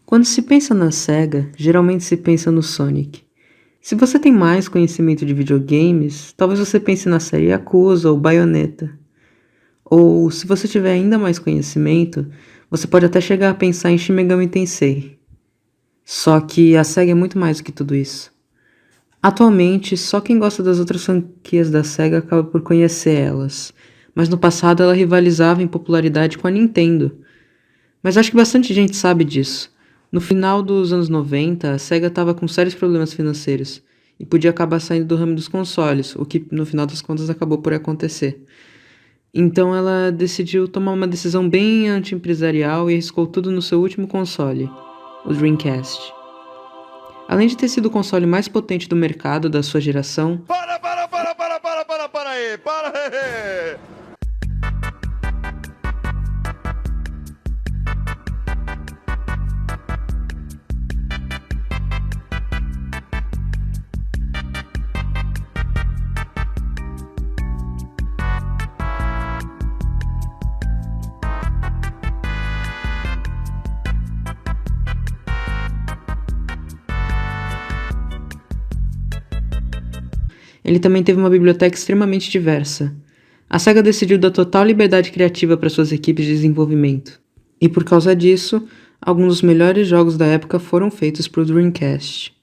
Quando se pensa na SEGA, geralmente se pensa no Sonic. Se você tem mais conhecimento de videogames, talvez você pense na série Yakuza ou Bayonetta. Ou, se você tiver ainda mais conhecimento, você pode até chegar a pensar em Shin Megami Tensei. Só que a SEGA é muito mais do que tudo isso. Atualmente, só quem gosta das outras franquias da SEGA acaba por conhecer elas, mas no passado ela rivalizava em popularidade com a Nintendo. Mas acho que bastante gente sabe disso. No final dos anos 90, a SEGA estava com sérios problemas financeiros e podia acabar saindo do ramo dos consoles, o que no final das contas acabou por acontecer. Então ela decidiu tomar uma decisão bem anti-empresarial e arriscou tudo no seu último console, o Dreamcast. Além de ter sido o console mais potente do mercado da sua geração, Para aí! ele também teve uma biblioteca extremamente diversa. A SEGA decidiu dar total liberdade criativa para suas equipes de desenvolvimento. E por causa disso, alguns dos melhores jogos da época foram feitos para o Dreamcast.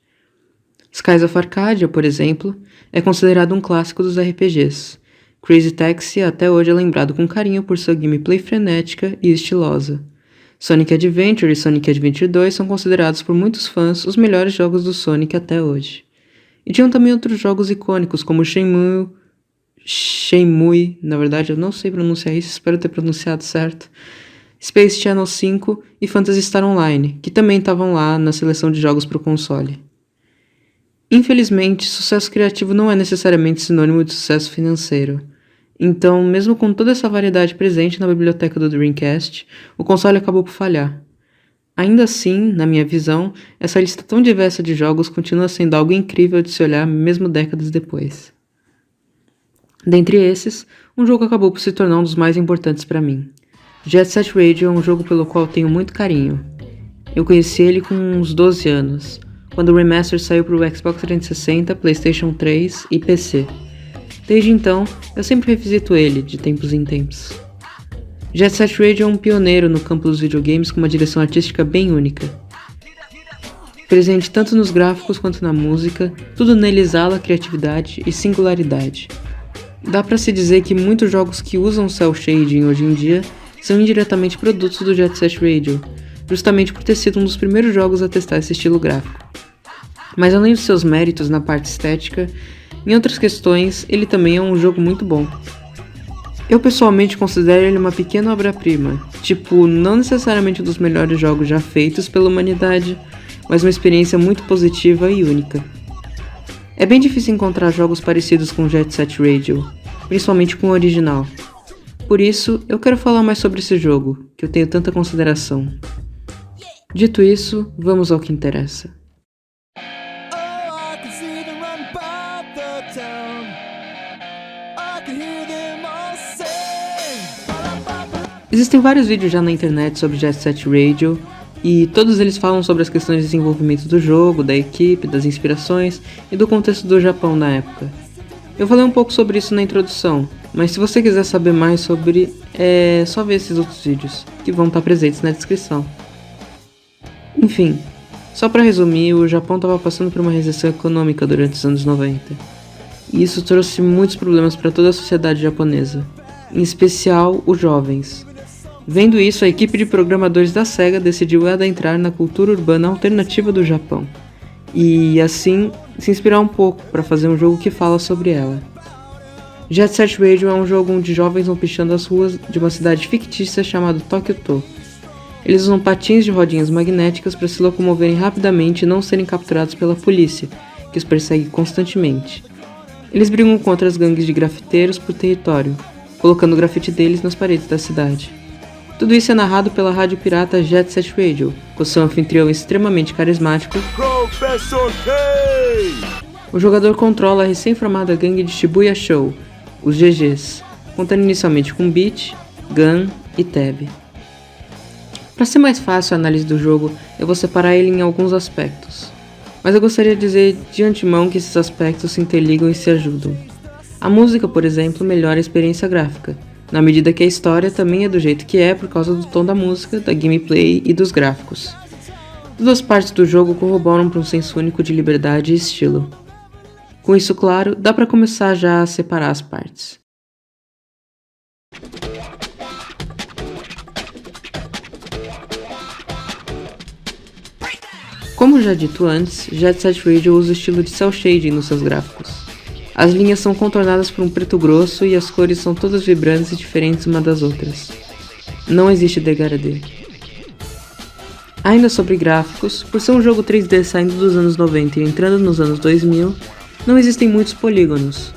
Skies of Arcadia, por exemplo, é considerado um clássico dos RPGs. Crazy Taxi até hoje é lembrado com carinho por sua gameplay frenética e estilosa. Sonic Adventure e Sonic Adventure 2 são considerados por muitos fãs os melhores jogos do Sonic até hoje. E tinham também outros jogos icônicos como Shenmue, na verdade eu não sei pronunciar isso, espero ter pronunciado certo, Space Channel 5 e Phantasy Star Online, que também estavam lá na seleção de jogos para o console. Infelizmente, sucesso criativo não é necessariamente sinônimo de sucesso financeiro. Então, mesmo com toda essa variedade presente na biblioteca do Dreamcast, o console acabou por falhar. Ainda assim, na minha visão, essa lista tão diversa de jogos continua sendo algo incrível de se olhar mesmo décadas depois. Dentre esses, um jogo acabou por se tornar um dos mais importantes para mim. Jet Set Radio é um jogo pelo qual tenho muito carinho. Eu conheci ele com uns 12 anos, quando o remaster saiu para o Xbox 360, PlayStation 3 e PC. Desde então, eu sempre revisito ele, de tempos em tempos. Jet Set Radio é um pioneiro no campo dos videogames com uma direção artística bem única. Presente tanto nos gráficos quanto na música, tudo nele exala criatividade e singularidade. Dá pra se dizer que muitos jogos que usam cel shading hoje em dia são indiretamente produtos do Jet Set Radio, justamente por ter sido um dos primeiros jogos a testar esse estilo gráfico. Mas além dos seus méritos na parte estética, em outras questões, ele também é um jogo muito bom. Eu pessoalmente considero ele uma pequena obra-prima, não necessariamente um dos melhores jogos já feitos pela humanidade, mas uma experiência muito positiva e única. É bem difícil encontrar jogos parecidos com Jet Set Radio, principalmente com o original. Por isso, eu quero falar mais sobre esse jogo, que eu tenho tanta consideração. Dito isso, vamos ao que interessa. Existem vários vídeos já na internet sobre Jet Set Radio, e todos eles falam sobre as questões de desenvolvimento do jogo, da equipe, das inspirações e do contexto do Japão na época. Eu falei um pouco sobre isso na introdução, mas se você quiser saber mais sobre, é só ver esses outros vídeos, que vão estar presentes na descrição. Enfim, só para resumir, o Japão estava passando por uma recessão econômica durante os anos 90, e isso trouxe muitos problemas para toda a sociedade japonesa, em especial os jovens. Vendo isso, a equipe de programadores da SEGA decidiu adentrar na cultura urbana alternativa do Japão, e assim se inspirar um pouco para fazer um jogo que fala sobre ela. Jet Set Radio é um jogo onde jovens vão pichando as ruas de uma cidade fictícia chamada Tokyo-to. Eles usam patins de rodinhas magnéticas para se locomoverem rapidamente e não serem capturados pela polícia, que os persegue constantemente. Eles brigam contra as gangues de grafiteiros por território, colocando o grafite deles nas paredes da cidade. Tudo isso é narrado pela rádio pirata Jet Set Radio, com seu anfitrião extremamente carismático, Professor K! O jogador controla a recém-formada gangue de Shibuya Show, os GGs, contando inicialmente com Beat, Gun e Tab. Para ser mais fácil a análise do jogo, eu vou separar ele em alguns aspectos. Mas eu gostaria de dizer de antemão que esses aspectos se interligam e se ajudam. A música, por exemplo, melhora a experiência gráfica, na medida que a história também é do jeito que é por causa do tom da música, da gameplay e dos gráficos. Todas as partes do jogo corroboram para um senso único de liberdade e estilo. Com isso claro, dá para começar já a separar as partes. Como já dito antes, Jet Set Radio usa o estilo de cel shading nos seus gráficos. As linhas são contornadas por um preto grosso e as cores são todas vibrantes e diferentes uma das outras. Não existe degradê. Ainda sobre gráficos, por ser um jogo 3D saindo dos anos 90 e entrando nos anos 2000, não existem muitos polígonos.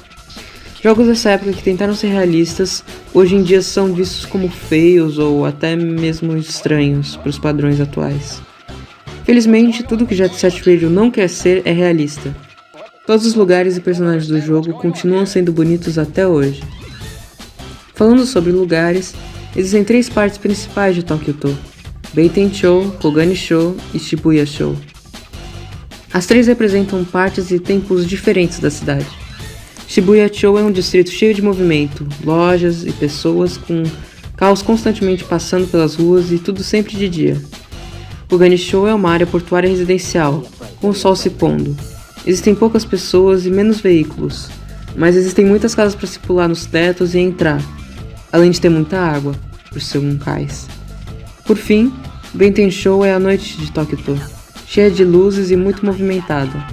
Jogos dessa época que tentaram ser realistas, hoje em dia são vistos como feios ou até mesmo estranhos para os padrões atuais. Felizmente, tudo que Jet Set Radio não quer ser é realista. Todos os lugares e personagens do jogo continuam sendo bonitos até hoje. Falando sobre lugares, existem 3 partes principais de Tokyo-to: Beiten-cho, Kogani-sho e Shibuya-sho. As 3 representam partes e tempos diferentes da cidade. Shibuya-cho é um distrito cheio de movimento, lojas e pessoas com carros constantemente passando pelas ruas e tudo sempre de dia. Kogani-sho é uma área portuária residencial, com o sol se pondo. Existem poucas pessoas e menos veículos, mas existem muitas casas para se pular nos tetos e entrar, além de ter muita água, por ser um cais. Por fim, Beiten-cho é a noite de Tokyo-to, cheia de luzes e muito movimentada.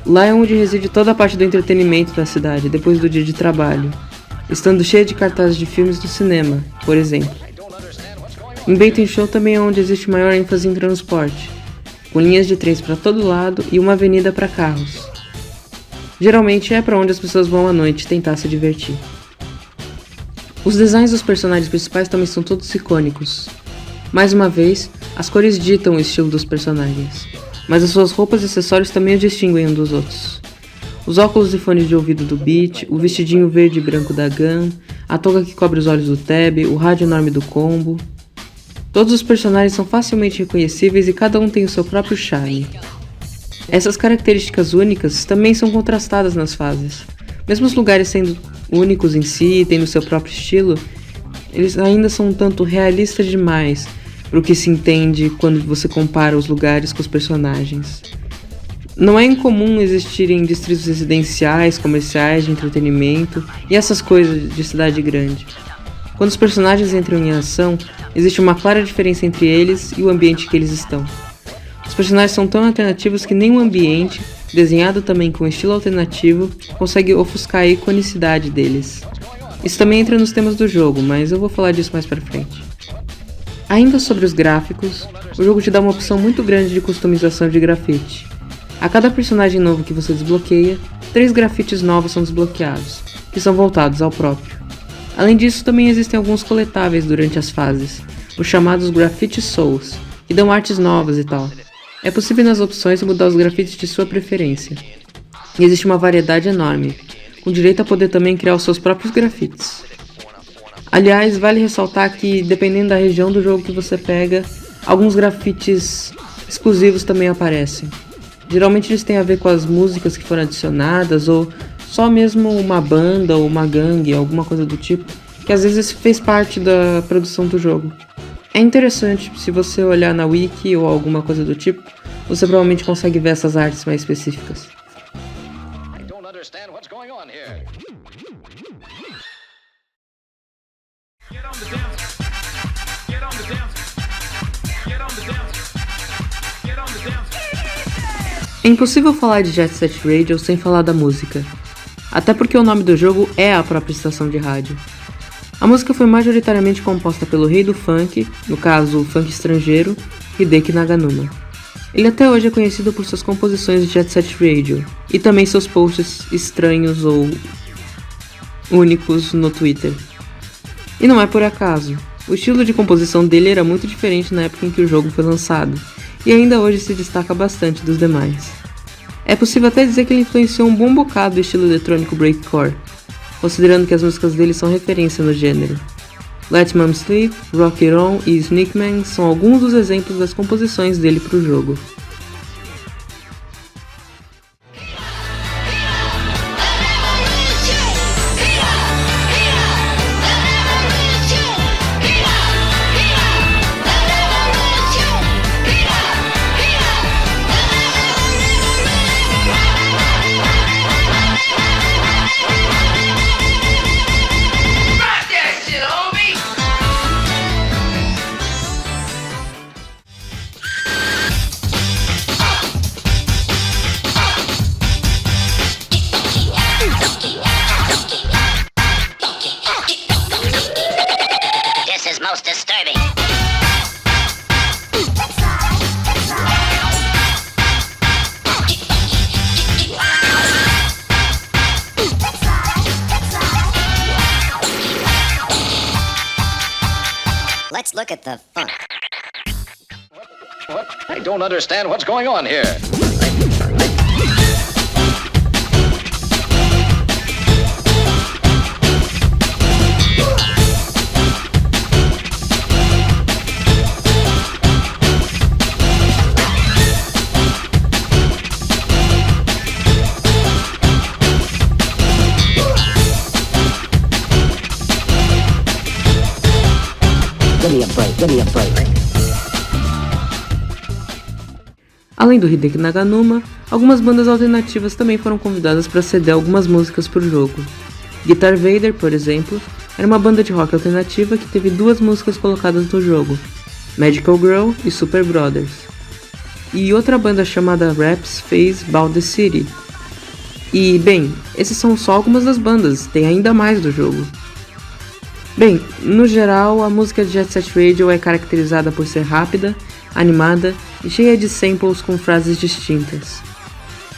Lá é onde reside toda a parte do entretenimento da cidade depois do dia de trabalho, estando cheia de cartazes de filmes do cinema, por exemplo. Em Beiten-cho também é onde existe maior ênfase em transporte, com linhas de trens para todo lado e uma avenida para carros. Geralmente é para onde as pessoas vão à noite tentar se divertir. Os designs dos personagens principais também são todos icônicos. Mais uma vez, as cores ditam o estilo dos personagens, mas as suas roupas e acessórios também os distinguem um dos outros. Os óculos e fones de ouvido do Beat, o vestidinho verde e branco da Gun, a touca que cobre os olhos do Tab, o rádio enorme do Combo. Todos os personagens são facilmente reconhecíveis e cada um tem o seu próprio charme. Essas características únicas também são contrastadas nas fases. Mesmo os lugares sendo únicos em si e tendo seu próprio estilo, eles ainda são um tanto realistas demais para o que se entende quando você compara os lugares com os personagens. Não é incomum existirem distritos residenciais, comerciais, de entretenimento e essas coisas de cidade grande. Quando os personagens entram em ação, existe uma clara diferença entre eles e o ambiente que eles estão. Os personagens são tão alternativos que nenhum ambiente, desenhado também com estilo alternativo, consegue ofuscar a iconicidade deles. Isso também entra nos temas do jogo, mas eu vou falar disso mais pra frente. Ainda sobre os gráficos, o jogo te dá uma opção muito grande de customização de grafite. A cada personagem novo que você desbloqueia, 3 grafites novos são desbloqueados, que são voltados ao próprio. Além disso, também existem alguns coletáveis durante as fases, os chamados Graffiti Souls, que dão artes novas e tal. É possível nas opções mudar os grafites de sua preferência. E existe uma variedade enorme, com direito a poder também criar os seus próprios grafites. Aliás, vale ressaltar que, dependendo da região do jogo que você pega, alguns grafites exclusivos também aparecem. Geralmente eles têm a ver com as músicas que foram adicionadas ou só mesmo uma banda ou uma gangue, alguma coisa do tipo, que às vezes fez parte da produção do jogo. É interessante, se você olhar na wiki ou alguma coisa do tipo, você provavelmente consegue ver essas artes mais específicas. É impossível falar de Jet Set Radio sem falar da música. Até porque o nome do jogo é a própria estação de rádio. A música foi majoritariamente composta pelo rei do funk, no caso o funk estrangeiro, Hideki Naganuma. Ele até hoje é conhecido por suas composições de Jet Set Radio, e também seus posts estranhos ou únicos no Twitter. E não é por acaso. O estilo de composição dele era muito diferente na época em que o jogo foi lançado, e ainda hoje se destaca bastante dos demais. É possível até dizer que ele influenciou um bom bocado do estilo eletrônico breakcore, considerando que as músicas dele são referência no gênero. Let Mom Sleep, Rock It On e Sneak Man são alguns dos exemplos das composições dele para o jogo. Most disturbing. Let's look at the funk. What? I don't understand what's going on here. Give me a break. Além do Hideki Naganuma, algumas bandas alternativas também foram convidadas para ceder algumas músicas para o jogo. Guitar Vader, por exemplo, era uma banda de rock alternativa que teve 2 músicas colocadas no jogo, Magical Girl e Super Brothers. E outra banda chamada Raps fez Bound the City. E, bem, esses são só algumas das bandas, tem ainda mais do jogo. Bem, no geral, a música de Jet Set Radio é caracterizada por ser rápida, animada e cheia de samples com frases distintas.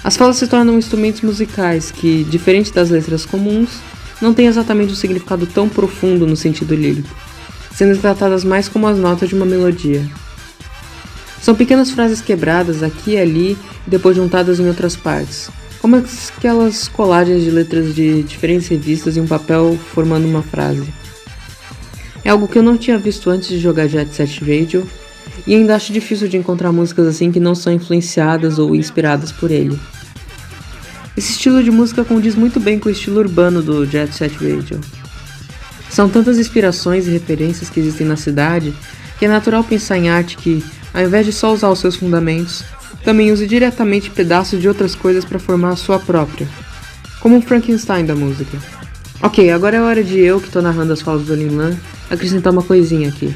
As falas se tornam instrumentos musicais que, diferente das letras comuns, não têm exatamente um significado tão profundo no sentido lírico, sendo tratadas mais como as notas de uma melodia. São pequenas frases quebradas aqui e ali e depois juntadas em outras partes, como aquelas colagens de letras de diferentes revistas em um papel formando uma frase. É algo que eu não tinha visto antes de jogar Jet Set Radio, e ainda acho difícil de encontrar músicas assim que não são influenciadas ou inspiradas por ele. Esse estilo de música condiz muito bem com o estilo urbano do Jet Set Radio. São tantas inspirações e referências que existem na cidade que é natural pensar em arte que, ao invés de só usar os seus fundamentos, também use diretamente pedaços de outras coisas para formar a sua própria, como um Frankenstein da música. Ok, agora é hora de eu, que tô narrando as falas do Linlan, acrescentar uma coisinha aqui.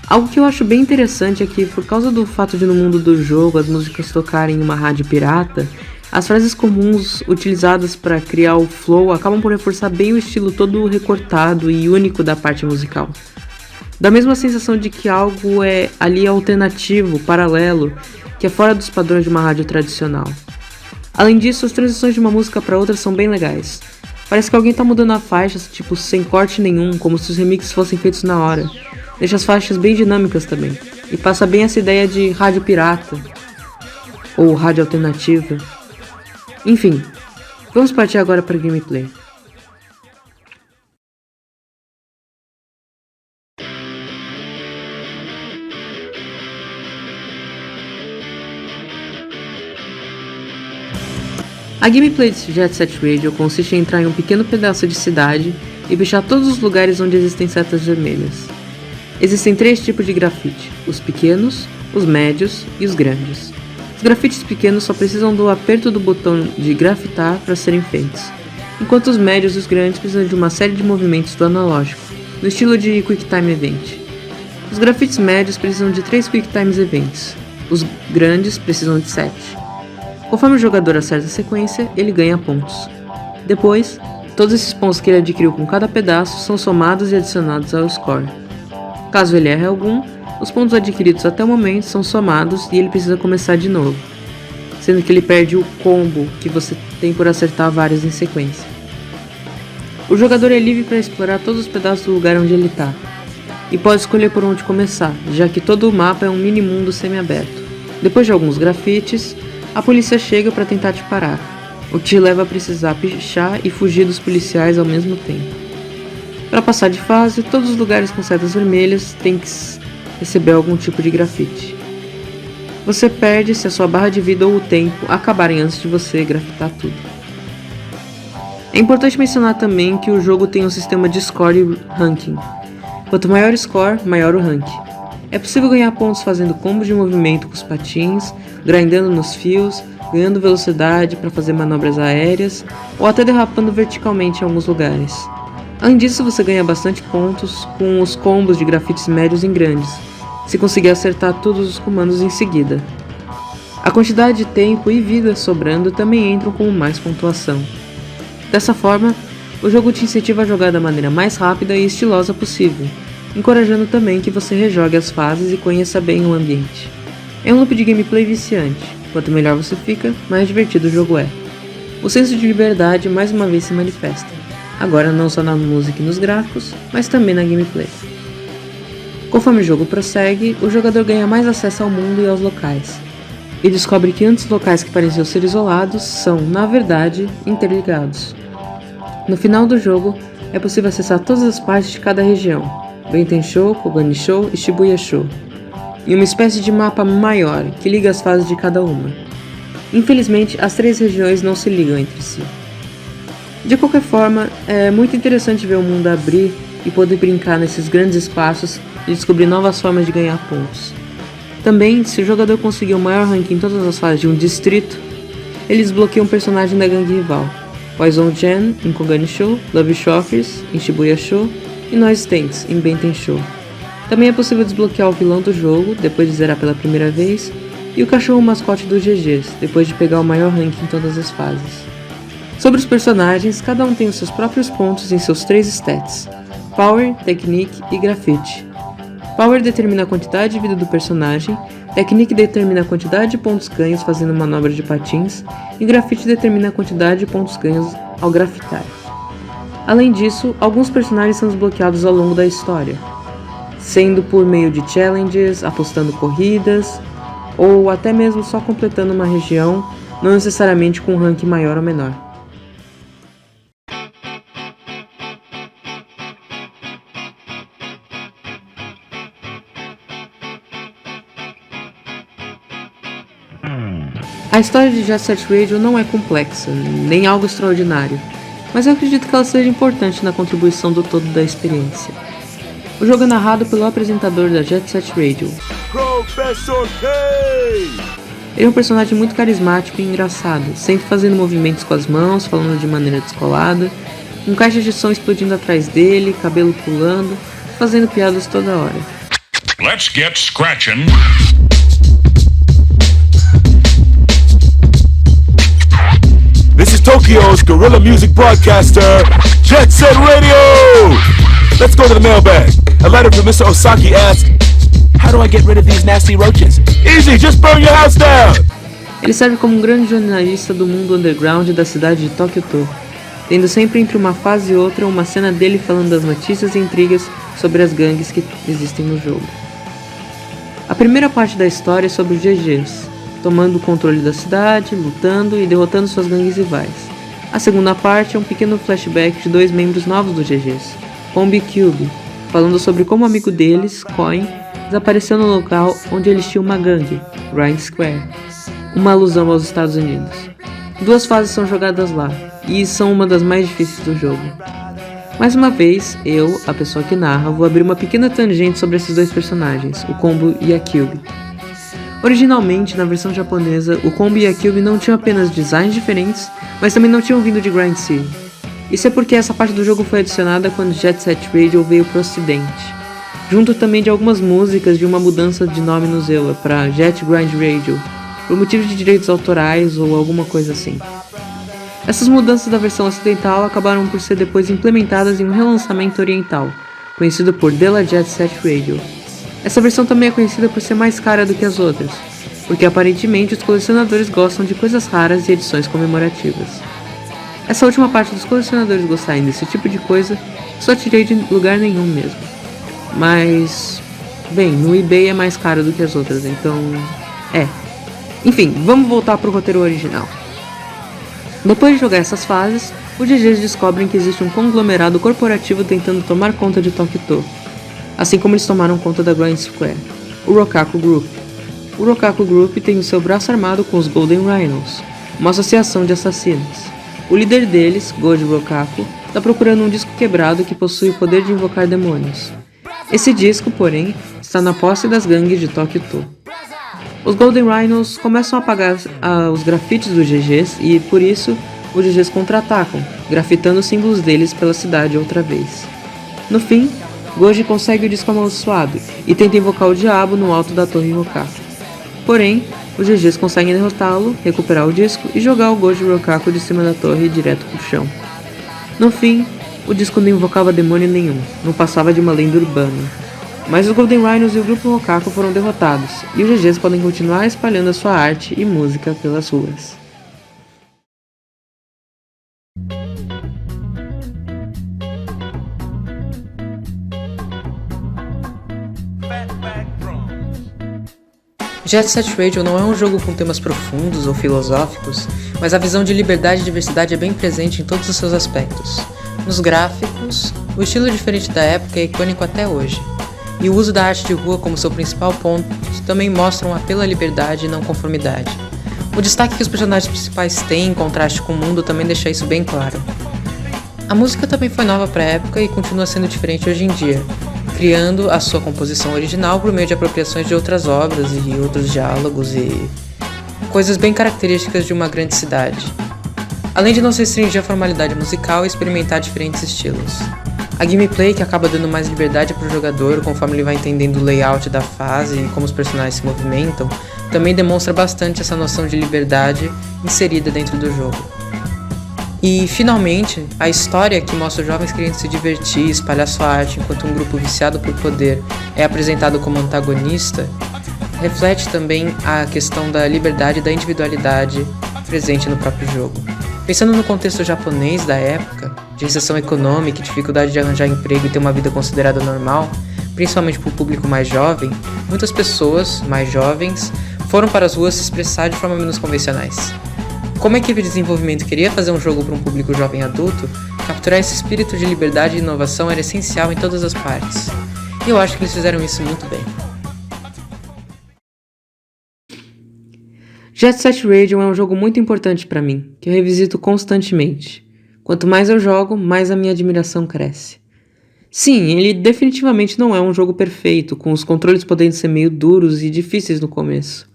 Algo que eu acho bem interessante é que, por causa do fato de no mundo do jogo as músicas tocarem em uma rádio pirata, as frases comuns utilizadas para criar o flow acabam por reforçar bem o estilo todo recortado e único da parte musical. Dá mesmo a sensação de que algo é ali alternativo, paralelo, que é fora dos padrões de uma rádio tradicional. Além disso, as transições de uma música para outra são bem legais. Parece que alguém tá mudando a faixa, tipo, sem corte nenhum, como se os remixes fossem feitos na hora. Deixa as faixas bem dinâmicas também, e passa bem essa ideia de rádio pirata, ou rádio alternativa. Enfim, vamos partir agora para gameplay. A gameplay de Jet Set Radio consiste em entrar em um pequeno pedaço de cidade e bichar todos os lugares onde existem setas vermelhas. Existem 3 tipos de grafite, os pequenos, os médios e os grandes. Os grafites pequenos só precisam do aperto do botão de grafitar para serem feitos, enquanto os médios e os grandes precisam de uma série de movimentos do analógico, no estilo de QuickTime Event. Os grafites médios precisam de 3 QuickTime Events, os grandes precisam de 7. Conforme o jogador acerta a sequência, ele ganha pontos. Depois, todos esses pontos que ele adquiriu com cada pedaço são somados e adicionados ao score. Caso ele erre algum, os pontos adquiridos até o momento são somados e ele precisa começar de novo, sendo que ele perde o combo que você tem por acertar vários em sequência. O jogador é livre para explorar todos os pedaços do lugar onde ele está, e pode escolher por onde começar, já que todo o mapa é um mini mundo semi-aberto. Depois de alguns grafites, a polícia chega para tentar te parar, o que te leva a precisar pichar e fugir dos policiais ao mesmo tempo. Para passar de fase, todos os lugares com setas vermelhas têm que receber algum tipo de grafite. Você perde se a sua barra de vida ou o tempo acabarem antes de você grafitar tudo. É importante mencionar também que o jogo tem um sistema de score e ranking. Quanto maior o score, maior o ranking. É possível ganhar pontos fazendo combos de movimento com os patins, grindando nos fios, ganhando velocidade para fazer manobras aéreas ou até derrapando verticalmente em alguns lugares. Além disso, você ganha bastante pontos com os combos de grafites médios em grandes, se conseguir acertar todos os comandos em seguida. A quantidade de tempo e vida sobrando também entram como mais pontuação. Dessa forma, o jogo te incentiva a jogar da maneira mais rápida e estilosa possível, encorajando também que você rejogue as fases e conheça bem o ambiente. É um loop de gameplay viciante, quanto melhor você fica, mais divertido o jogo é. O senso de liberdade mais uma vez se manifesta, agora não só na música e nos gráficos, mas também na gameplay. Conforme o jogo prossegue, o jogador ganha mais acesso ao mundo e aos locais, e descobre que antes locais que pareciam ser isolados são, na verdade, interligados. No final do jogo, é possível acessar todas as partes de cada região, Benten-shō, Kogani-shō e Shibuya-shō, e uma espécie de mapa maior que liga as fases de cada uma. Infelizmente, as três regiões não se ligam entre si. De qualquer forma, é muito interessante ver o mundo abrir e poder brincar nesses grandes espaços e descobrir novas formas de ganhar pontos. Também, se o jogador conseguir o maior ranking em todas as fases de um distrito, ele desbloqueia um personagem da gangue rival, Poison-Gen em Kogani-shō, Love Shockers em Shibuya-shō e Noise Tanks em Benten-shō. Também é possível desbloquear o vilão do jogo, depois de zerar pela primeira vez, e o cachorro mascote dos GGs, depois de pegar o maior ranking em todas as fases. Sobre os personagens, cada um tem os seus próprios pontos em seus 3 stats: Power, Technique e Graffiti. Power determina a quantidade de vida do personagem, Technique determina a quantidade de pontos ganhos fazendo manobra de patins, e Graffiti determina a quantidade de pontos ganhos ao grafitar. Além disso, alguns personagens são desbloqueados ao longo da história, sendo por meio de challenges, apostando corridas, ou até mesmo só completando uma região, não necessariamente com um ranking maior ou menor. A história de Jet Set Radio não é complexa, nem algo extraordinário, mas eu acredito que ela seja importante na contribuição do todo da experiência. O jogo é narrado pelo apresentador da Jet Set Radio. Professor K! Ele é um personagem muito carismático e engraçado, sempre fazendo movimentos com as mãos, falando de maneira descolada, com caixas de som explodindo atrás dele, cabelo pulando, fazendo piadas toda hora. Let's get scratching. This is Tokyo's guerrilla music broadcaster, Jet Set Radio! Let's go to the mailbag. A letter from Mr. Osaki asks, how do I get rid of these nasty roaches? Easy, just burn your house down! Ele serve como um grande jornalista do mundo underground da cidade de Tokyo-to, tendo sempre entre uma fase e outra uma cena dele falando das notícias e intrigas sobre as gangues que existem no jogo. A primeira parte da história é sobre os GGs, tomando o controle da cidade, lutando e derrotando suas gangues rivais. A segunda parte é um pequeno flashback de 2 membros novos dos GGs, Kombi e Cube, falando sobre como o amigo deles, Coin, desapareceu no local onde eles tinham uma gangue, Grind Square, uma alusão aos Estados Unidos. 2 fases são jogadas lá, e são uma das mais difíceis do jogo. Mais uma vez, eu, a pessoa que narra, vou abrir uma pequena tangente sobre esses 2 personagens, o Kombi e a Cube. Originalmente, na versão japonesa, o Kombi e a Cube não tinham apenas designs diferentes, mas também não tinham vindo de Grind City. Isso é porque essa parte do jogo foi adicionada quando Jet Set Radio veio para o ocidente, junto também de algumas músicas de uma mudança de nome no Zewa para Jet Grind Radio, por motivos de direitos autorais ou alguma coisa assim. Essas mudanças da versão ocidental acabaram por ser depois implementadas em um relançamento oriental, conhecido por De La Jet Set Radio. Essa versão também é conhecida por ser mais cara do que as outras, porque aparentemente os colecionadores gostam de coisas raras e edições comemorativas. Essa última parte dos colecionadores gostarem desse tipo de coisa, só tirei de lugar nenhum mesmo. Mas, bem, no eBay é mais caro do que as outras, então... Enfim, vamos voltar pro roteiro original. Depois de jogar essas fases, os GGs descobrem que existe um conglomerado corporativo tentando tomar conta de Tokyo, assim como eles tomaram conta da Grand Square, o Rokaku Group. O Rokaku Group tem o seu braço armado com os Golden Rhinos, uma associação de assassinos. O líder deles, Goji Rokaku, está procurando um disco quebrado que possui o poder de invocar demônios. Esse disco, porém, está na posse das gangues de Tokyo. Os Golden Rhinos começam a apagar os grafites dos GGs e, por isso, os GGs contra-atacam, grafitando os símbolos deles pela cidade outra vez. No fim, Goji consegue o disco amaldiçoado e tenta invocar o diabo no alto da torre Rokaku. Porém, os GGs conseguem derrotá-lo, recuperar o disco e jogar o Goji Rokaku de cima da torre direto pro chão. No fim, o disco não invocava demônio nenhum, não passava de uma lenda urbana. Mas os Golden Rhinos e o grupo Rokaku foram derrotados, e os GGs podem continuar espalhando a sua arte e música pelas ruas. Jet Set Radio não é um jogo com temas profundos ou filosóficos, mas a visão de liberdade e diversidade é bem presente em todos os seus aspectos. Nos gráficos, o estilo diferente da época é icônico até hoje, e o uso da arte de rua como seu principal ponto também mostra um apelo à liberdade e não conformidade. O destaque que os personagens principais têm em contraste com o mundo também deixa isso bem claro. A música também foi nova para a época e continua sendo diferente hoje em dia, criando a sua composição original por meio de apropriações de outras obras e outros diálogos e coisas bem características de uma grande cidade, além de não se restringir à formalidade musical e experimentar diferentes estilos. A gameplay, que acaba dando mais liberdade para o jogador conforme ele vai entendendo o layout da fase e como os personagens se movimentam, também demonstra bastante essa noção de liberdade inserida dentro do jogo. E, finalmente, a história que mostra os jovens querendo se divertir e espalhar sua arte enquanto um grupo viciado por poder é apresentado como antagonista, reflete também a questão da liberdade e da individualidade presente no próprio jogo. Pensando no contexto japonês da época, de recessão econômica e dificuldade de arranjar emprego e ter uma vida considerada normal, principalmente para o público mais jovem, muitas pessoas, mais jovens, foram para as ruas se expressar de forma menos convencionais. Como a equipe de desenvolvimento queria fazer um jogo para um público jovem adulto, capturar esse espírito de liberdade e inovação era essencial em todas as partes. E eu acho que eles fizeram isso muito bem. Jet Set Radio é um jogo muito importante para mim, que eu revisito constantemente. Quanto mais eu jogo, mais a minha admiração cresce. Sim, ele definitivamente não é um jogo perfeito, com os controles podendo ser meio duros e difíceis no começo.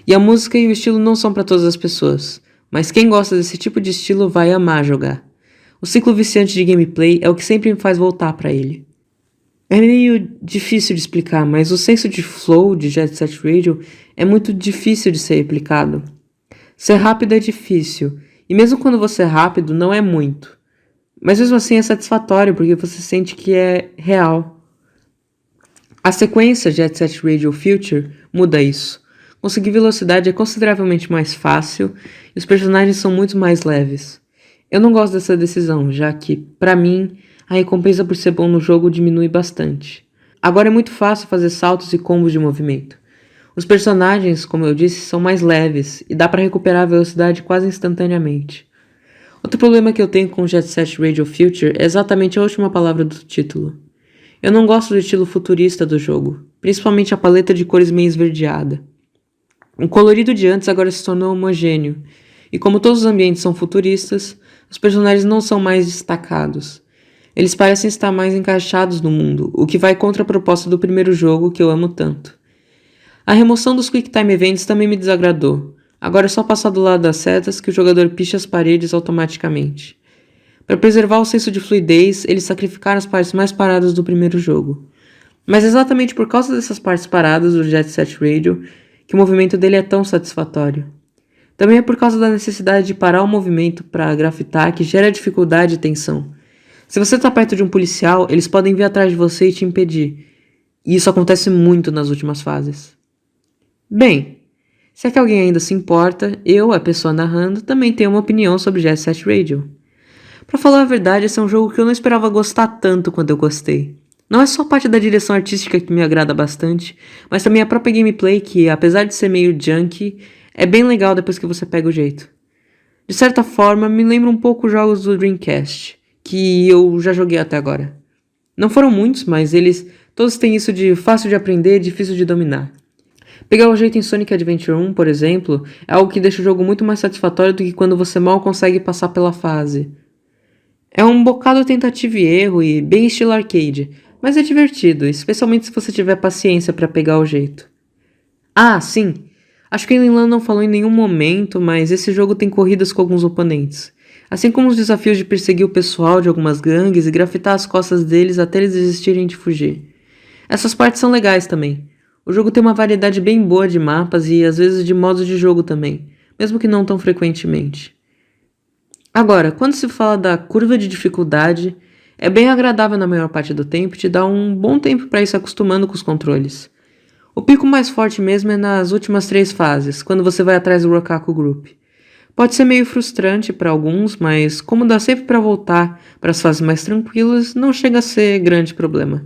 E a música e o estilo não são para todas as pessoas, mas quem gosta desse tipo de estilo vai amar jogar. O ciclo viciante de gameplay é o que sempre me faz voltar para ele. É meio difícil de explicar, mas o senso de flow de Jet Set Radio é muito difícil de ser replicado. Ser rápido é difícil, e mesmo quando você é rápido, não é muito. Mas mesmo assim é satisfatório, porque você sente que é real. A sequência Jet Set Radio Future muda isso. Conseguir velocidade é consideravelmente mais fácil, e os personagens são muito mais leves. Eu não gosto dessa decisão, já que, pra mim, a recompensa por ser bom no jogo diminui bastante. Agora é muito fácil fazer saltos e combos de movimento. Os personagens, como eu disse, são mais leves e dá para recuperar a velocidade quase instantaneamente. Outro problema que eu tenho com Jet Set Radio Future é exatamente a última palavra do título. Eu não gosto do estilo futurista do jogo, principalmente a paleta de cores meio esverdeada. O colorido de antes agora se tornou homogêneo, e como todos os ambientes são futuristas, os personagens não são mais destacados. Eles parecem estar mais encaixados no mundo, o que vai contra a proposta do primeiro jogo que eu amo tanto. A remoção dos Quick Time Events também me desagradou. Agora é só passar do lado das setas que o jogador picha as paredes automaticamente. Para preservar o senso de fluidez, eles sacrificaram as partes mais paradas do primeiro jogo. Mas exatamente por causa dessas partes paradas do Jet Set Radio, que o movimento dele é tão satisfatório. Também é por causa da necessidade de parar o movimento para grafitar que gera dificuldade e tensão. Se você está perto de um policial, eles podem vir atrás de você e te impedir. E isso acontece muito nas últimas fases. Bem, se é que alguém ainda se importa, eu, a pessoa narrando, também tenho uma opinião sobre Jet Set Radio. Pra falar a verdade, esse é um jogo que eu não esperava gostar tanto quanto eu gostei. Não é só parte da direção artística que me agrada bastante, mas também a própria gameplay que, apesar de ser meio junky, é bem legal depois que você pega o jeito. De certa forma, me lembra um pouco os jogos do Dreamcast, que eu já joguei até agora. Não foram muitos, mas eles todos têm isso de fácil de aprender e difícil de dominar. Pegar o jeito em Sonic Adventure 1, por exemplo, é algo que deixa o jogo muito mais satisfatório do que quando você mal consegue passar pela fase. É um bocado tentativa e erro e bem estilo arcade, mas é divertido, especialmente se você tiver paciência para pegar o jeito. Ah, sim! Acho que o Linlan não falou em nenhum momento, mas esse jogo tem corridas com alguns oponentes. Assim como os desafios de perseguir o pessoal de algumas gangues e grafitar as costas deles até eles desistirem de fugir. Essas partes são legais também. O jogo tem uma variedade bem boa de mapas e às vezes de modos de jogo também, mesmo que não tão frequentemente. Agora, quando se fala da curva de dificuldade, é bem agradável na maior parte do tempo e te dá um bom tempo para ir se acostumando com os controles. O pico mais forte mesmo é nas últimas 3 fases, quando você vai atrás do Rokaku Group. Pode ser meio frustrante para alguns, mas como dá sempre para voltar para as fases mais tranquilas, não chega a ser grande problema.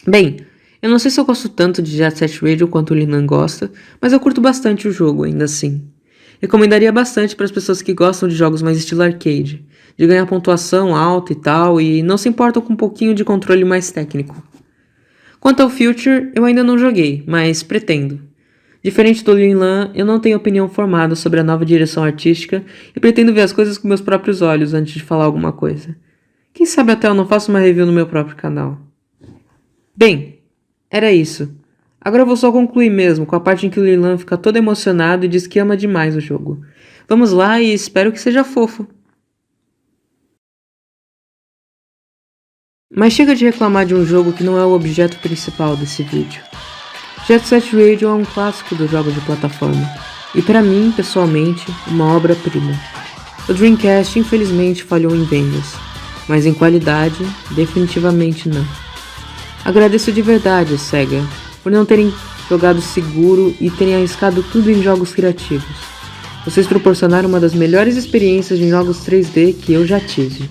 Bem, eu não sei se eu gosto tanto de Jet Set Radio quanto o Linan gosta, mas eu curto bastante o jogo ainda assim. Recomendaria bastante para as pessoas que gostam de jogos mais estilo arcade, de ganhar pontuação alta e tal, e não se importam com um pouquinho de controle mais técnico. Quanto ao Future, eu ainda não joguei, mas pretendo. Diferente do Linlan, eu não tenho opinião formada sobre a nova direção artística e pretendo ver as coisas com meus próprios olhos antes de falar alguma coisa. Quem sabe até eu não faço uma review no meu próprio canal. Bem, era isso. Agora eu vou só concluir mesmo com a parte em que o Linlan fica todo emocionado e diz que ama demais o jogo. Vamos lá e espero que seja fofo. Mas chega de reclamar de um jogo que não é o objeto principal desse vídeo. Jet Set Radio é um clássico dos jogos de plataforma, e para mim, pessoalmente, uma obra-prima. O Dreamcast infelizmente falhou em vendas, mas em qualidade, definitivamente não. Agradeço de verdade, Sega, por não terem jogado seguro e terem arriscado tudo em jogos criativos. Vocês proporcionaram uma das melhores experiências de jogos 3D que eu já tive.